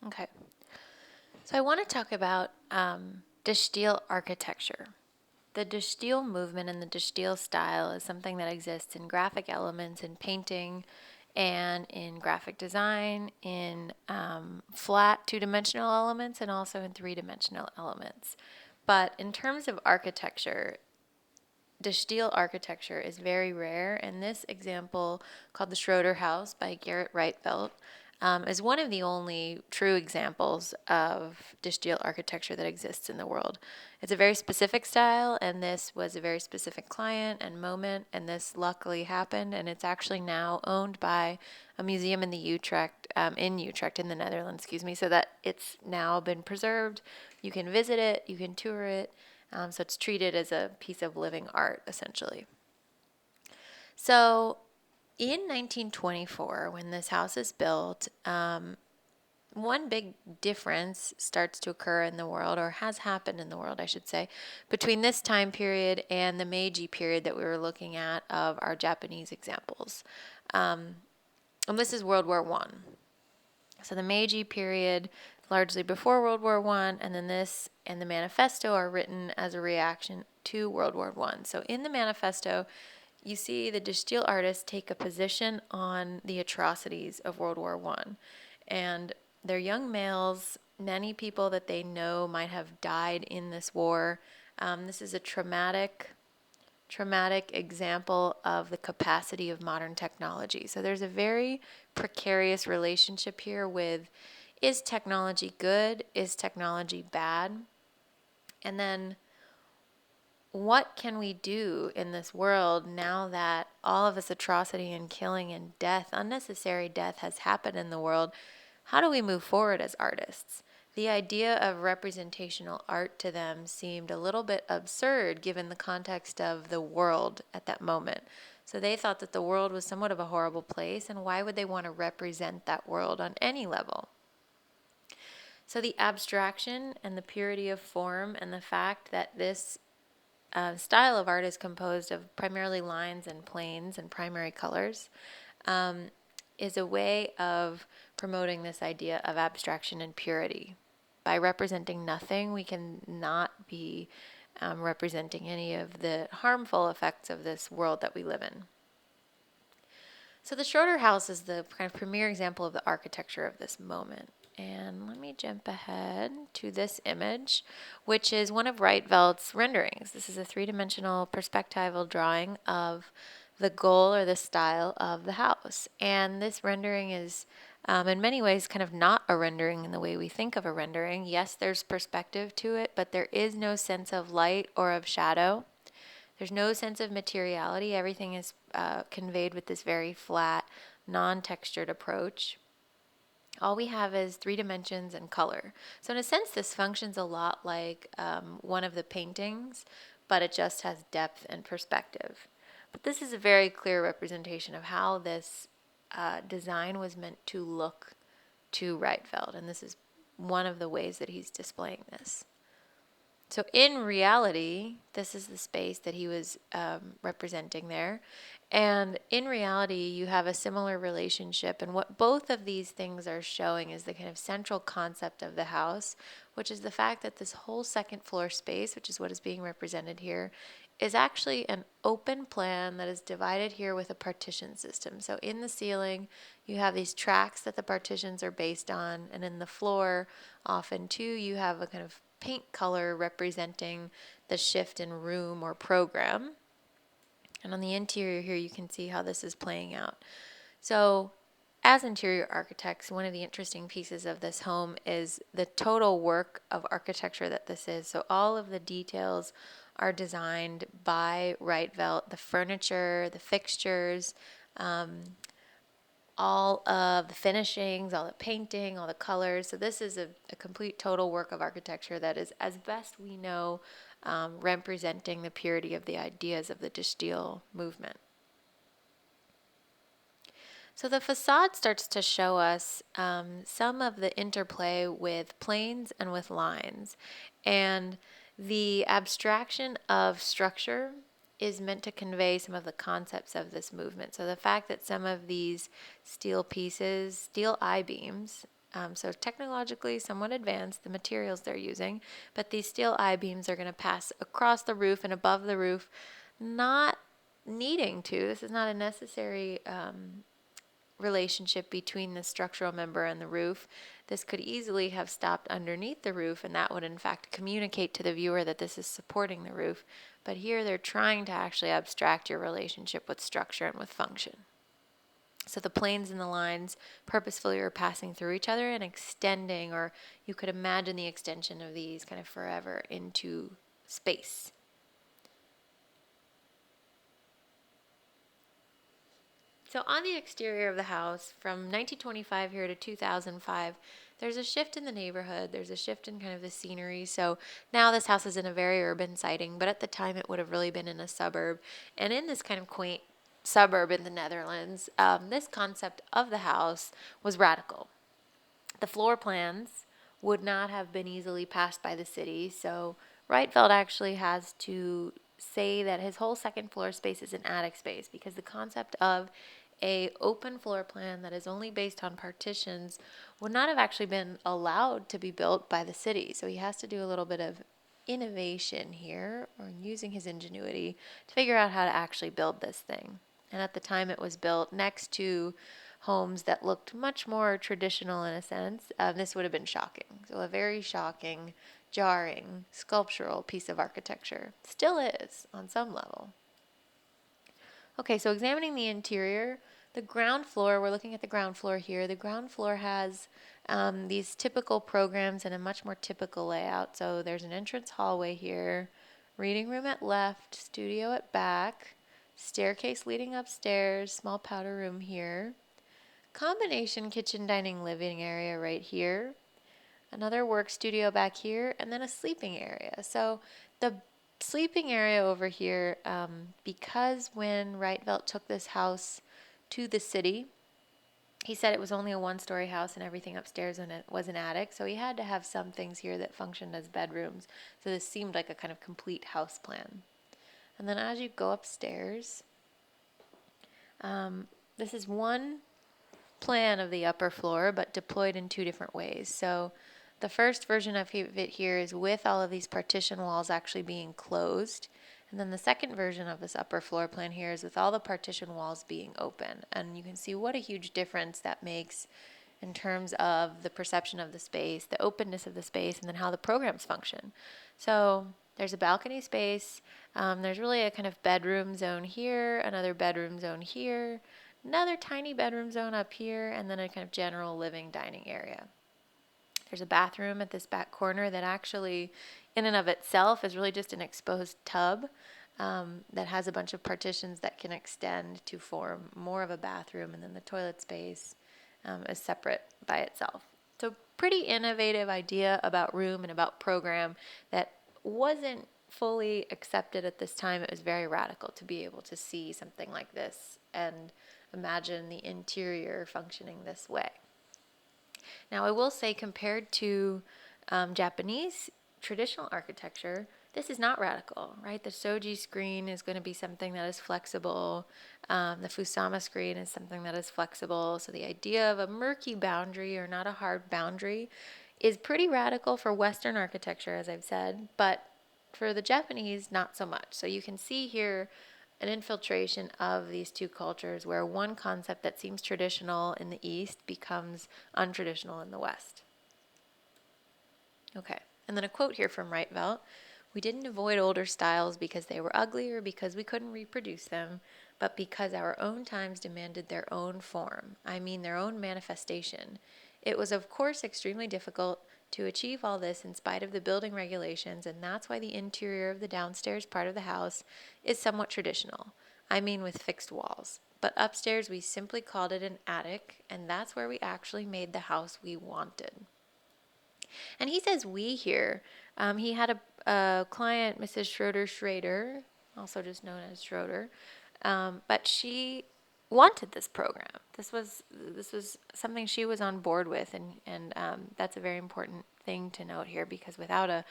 Okay. So I want to talk about Gestalt architecture. The Gestalt movement and the Gestalt style is something that exists in graphic elements in painting and in graphic design, in flat two-dimensional elements, and also in three-dimensional elements. But in terms of architecture, Gestalt architecture is very rare, and this example, called the SchroederHouse by Gerrit Rietveld, is one of the only true examples of Gestalt architecture that exists in the world. It's a very specific style, and this was a very specific client and moment, and this luckily happened, and it's actually now owned by a museum in Utrecht, in the Netherlands, so that it's now been preserved. You can visit it, you can tour it, so it's treated as a piece of living art, essentially. So in 1924, when this house is built, one big difference starts to occur in the world, or has happened in the world, I should say, between this time period and the Meiji period that we were looking at of our Japanese examples. And this is World War One. So the Meiji period, largely before World War One, and then this and the manifesto are written as a reaction to World War One. So in the manifesto, you see the Gestalt artists take a position on the atrocities of World War One, and they're young males. Many people that they know might have died in this war. This is a traumatic example of the capacity of modern technology. So there's a very precarious relationship here with, is technology good? Is technology bad? And then what can we do in this world now that all of this atrocity and killing and death, unnecessary death, has happened in the world? How do we move forward as artists? The idea of representational art to them seemed a little bit absurd given the context of the world at that moment. So they thought that the world was somewhat of a horrible place, and why would they want to represent that world on any level? So the abstraction and the purity of form, and the fact that this style of art is composed of primarily lines and planes and primary colors, is a way of promoting this idea of abstraction and purity. By representing nothing, we can not be representing any of the harmful effects of this world that we live in. So the SchroederHouse is the kind of premier example of the architecture of this moment. And let me jump ahead to this image, which is one of Rietveld's renderings. This is a three-dimensional perspectival drawing of the goal or the style of the house. And this rendering is, in many ways, kind of not a rendering in the way we think of a rendering. Yes, there's perspective to it, but there is no sense of light or of shadow. There's no sense of materiality. Everything is conveyed with this very flat, non-textured approach. All we have is 3 dimensions and color. So in a sense, this functions a lot like one of the paintings, but it just has depth and perspective. But this is a very clear representation of how this design was meant to look to Rietveld, and this is one of the ways that he's displaying this. So in reality, this is the space that he was representing there. And in reality, you have a similar relationship. And what both of these things are showing is the kind of central concept of the house, which is the fact that this whole second floor space, which is what is being represented here, is actually an open plan that is divided here with a partition system. So in the ceiling, you have these tracks that the partitions are based on. And in the floor, often too, you have a kind of paint color representing the shift in room or program. And on the interior here, you can see how this is playing out. So as interior architects, one of the interesting pieces of this home is the total work of architecture that this is. So all of the details are designed by Rietveld, the furniture, the fixtures, all of the finishings, all the painting, all the colors. So this is a complete total work of architecture that is, as best we know, representing the purity of the ideas of the Gestalt movement. So the facade starts to show us some of the interplay with planes and with lines. And the abstraction of structure is meant to convey some of the concepts of this movement. So the fact that some of these steel pieces, steel I-beams, So technologically somewhat advanced, the materials they're using, but these steel I-beams are going to pass across the roof and above the roof, not needing to. This is not a necessary relationship between the structural member and the roof. This could easily have stopped underneath the roof, and that would in fact communicate to the viewer that this is supporting the roof. But here they're trying to actually abstract your relationship with structure and with function. So the planes and the lines purposefully are passing through each other and extending, or you could imagine the extension of these kind of forever into space. So on the exterior of the house, from 1925 here to 2005, there's a shift in the neighborhood. There's a shift in kind of the scenery. So now this house is in a very urban setting, but at the time it would have really been in a suburb. And in this kind of quaint suburb in the Netherlands, this concept of the house was radical. The floor plans would not have been easily passed by the city, so Rietveld actually has to say that his whole second floor space is an attic space, because the concept of a open floor plan that is only based on partitions would not have actually been allowed to be built by the city. So he has to do a little bit of innovation here, or using his ingenuity to figure out how to actually build this thing. And at the time it was built next to homes that looked much more traditional in a sense. This would have been shocking. So a very shocking, jarring, sculptural piece of architecture. Still is on some level. Okay, so examining the interior, the ground floor, we're looking at the ground floor here. The ground floor has these typical programs and a much more typical layout. So there's an entrance hallway here, reading room at left, studio at back, staircase leading upstairs, small powder room here, combination kitchen, dining, living area right here, another work studio back here, and then a sleeping area. So the sleeping area over here, because when Rietveld took this house to the city, he said it was only a one-story house and everything upstairs was an attic, so he had to have some things here that functioned as bedrooms. So this seemed like a kind of complete house plan. And then as you go upstairs, this is one plan of the upper floor, but deployed in two different ways. So the first version of it here is with all of these partition walls actually being closed. And then the second version of this upper floor plan here is with all the partition walls being open. And you can see what a huge difference that makes in terms of the perception of the space, the openness of the space, and then how the programs function. So there's a balcony space. There's really a kind of bedroom zone here, another bedroom zone here, another tiny bedroom zone up here, and then a kind of general living dining area. There's a bathroom at this back corner that actually, in and of itself, is really just an exposed tub that has a bunch of partitions that can extend to form more of a bathroom, and then the toilet space is separate by itself. So pretty innovative idea about room and about program that wasn't fully accepted at this time. It was very radical to be able to see something like this and imagine the interior functioning this way. Now, I will say, compared to Japanese traditional architecture, this is not radical, right? The shoji screen is going to be something that is flexible. The Fusama screen is something that is flexible. So the idea of a murky boundary, or not a hard boundary, is pretty radical for Western architecture, as I've said, but for the Japanese, not so much. So you can see here an infiltration of these two cultures, where one concept that seems traditional in the East becomes untraditional in the West. Okay, and then a quote here from Rietveld. "We didn't avoid older styles because they were ugly or because we couldn't reproduce them, but because our own times demanded their own form. I mean their own manifestation. It was of course extremely difficult to achieve all this in spite of the building regulations, and that's why the interior of the downstairs part of the house is somewhat traditional. I mean with fixed walls. But upstairs we simply called it an attic, and that's where we actually made the house we wanted." And he says we here. He had a client, Mrs. Schroeder, also just known as Schroeder, but she wanted this program. This was something she was on board with, and that's a very important thing to note here, because without a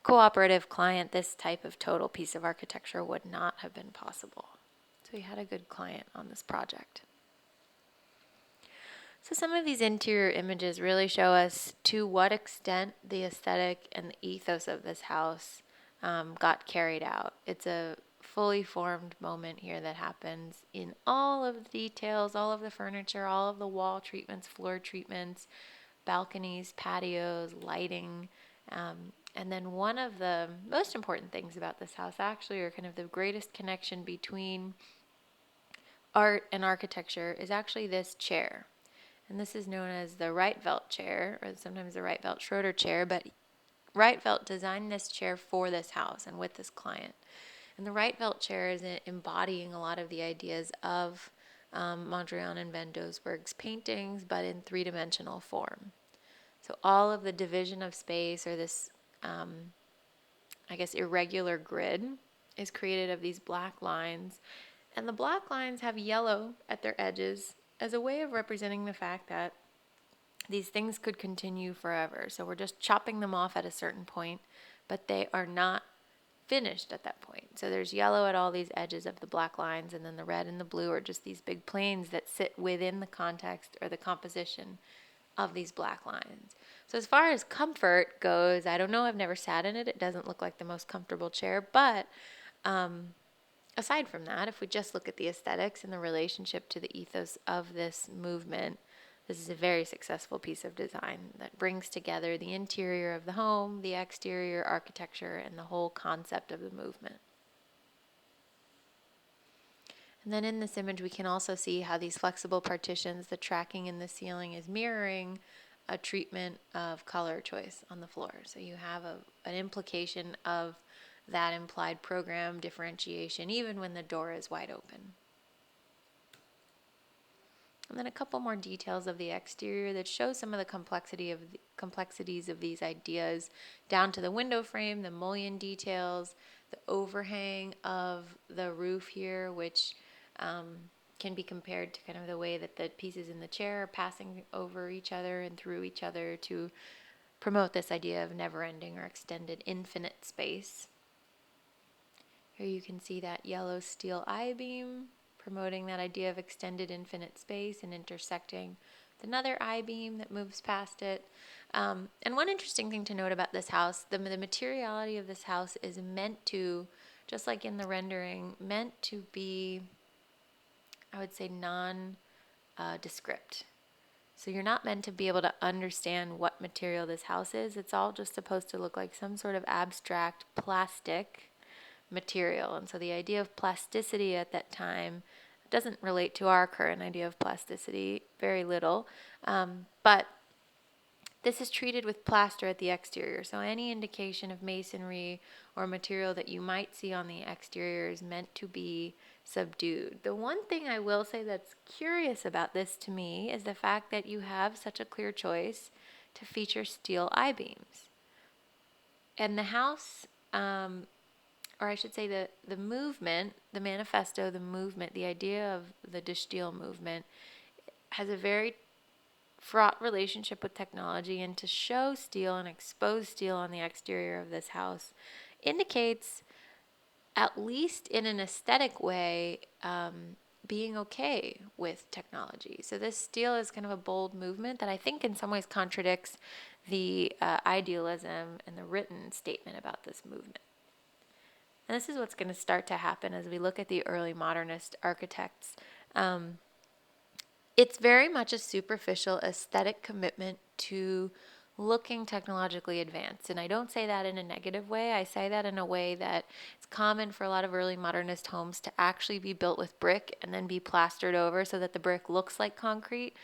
cooperative client, this type of total piece of architecture would not have been possible. So he had a good client on this project. So some of these interior images really show us to what extent the aesthetic and the ethos of this house got carried out. It's a fully formed moment here that happens in all of the details, all of the furniture, all of the wall treatments, floor treatments, balconies, patios, lighting. And then one of the most important things about this house actually, or kind of the greatest connection between art and architecture, is actually this chair. And this is known as the Rietveld chair, or sometimes the Rietveld Schroeder chair, but Rietveld designed this chair for this house and with this client. And the Rietveld chair is embodying a lot of the ideas of Mondrian and Van Doesburg's paintings, but in three-dimensional form. So all of the division of space, or this, irregular grid, is created of these black lines. And the black lines have yellow at their edges as a way of representing the fact that these things could continue forever. So we're just chopping them off at a certain point, but they are not finished at that point. So there's yellow at all these edges of the black lines, and then the red and the blue are just these big planes that sit within the context or the composition of these black lines. So as far as comfort goes, I don't know, I've never sat in it. It doesn't look like the most comfortable chair, but aside from that, if we just look at the aesthetics and the relationship to the ethos of this movement, this is a very successful piece of design that brings together the interior of the home, the exterior architecture, and the whole concept of the movement. And then in this image, we can also see how these flexible partitions, the tracking in the ceiling, is mirroring a treatment of color choice on the floor. So you have an implication of that implied program differentiation, even when the door is wide open. And then a couple more details of the exterior that show some of the complexities of these ideas, down to the window frame, the mullion details, the overhang of the roof here, which can be compared to kind of the way that the pieces in the chair are passing over each other and through each other to promote this idea of never-ending or extended infinite space. Here you can see that yellow steel I-beam promoting that idea of extended infinite space and intersecting with another I-beam that moves past it. And one interesting thing to note about this house, the materiality of this house is meant to, just like in the rendering, meant to be, I would say, non-descript. So you're not meant to be able to understand what material this house is. It's all just supposed to look like some sort of abstract plastic material. And so the idea of plasticity at that time doesn't relate to our current idea of plasticity, very little. But this is treated with plaster at the exterior. So any indication of masonry or material that you might see on the exterior is meant to be subdued. The one thing I will say that's curious about this to me is the fact that you have such a clear choice to feature steel I-beams. And the house, or I should say the movement, the manifesto, the movement, the idea of the de Stijl movement has a very fraught relationship with technology, and to show steel and expose steel on the exterior of this house indicates, at least in an aesthetic way, being okay with technology. So this steel is kind of a bold movement that I think in some ways contradicts the idealism and the written statement about this movement. And this is what's going to start to happen as we look at the early modernist architects. It's very much a superficial aesthetic commitment to looking technologically advanced. And I don't say that in a negative way. I say that in a way that it's common for a lot of early modernist homes to actually be built with brick and then be plastered over so that the brick looks like concrete,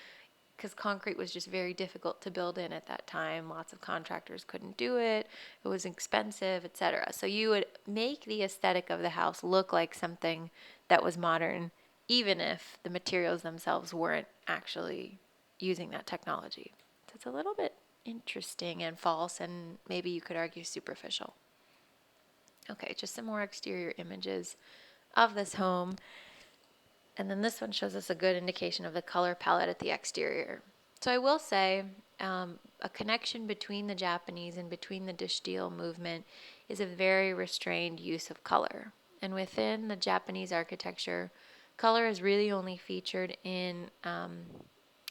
because concrete was just very difficult to build in at that time. Lots of contractors couldn't do it. It was expensive, etc. So you would make the aesthetic of the house look like something that was modern, even if the materials themselves weren't actually using that technology. So it's a little bit interesting and false, and maybe you could argue superficial. Okay, just some more exterior images of this home. And then this one shows us a good indication of the color palette at the exterior. So I will say a connection between the Japanese and between the de Stijl movement is a very restrained use of color. And within the Japanese architecture, color is really only featured in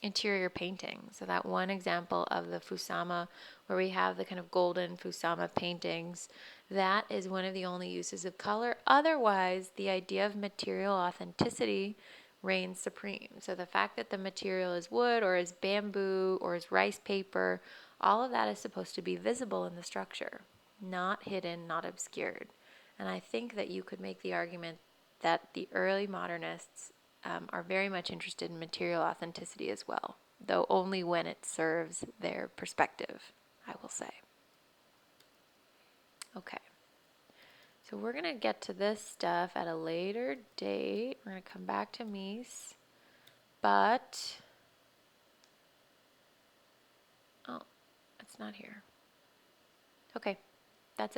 interior painting. So that one example of the Fusama where we have the kind of golden Fusama paintings, that is one of the only uses of color. Otherwise, the idea of material authenticity reigns supreme. So the fact that the material is wood or is bamboo or is rice paper, all of that is supposed to be visible in the structure, not hidden, not obscured. And I think that you could make the argument that the early modernists are very much interested in material authenticity as well, though only when it serves their perspective, I will say. Okay, so we're going to get to this stuff at a later date. We're going to come back to Mies, but, oh, it's not here. Okay,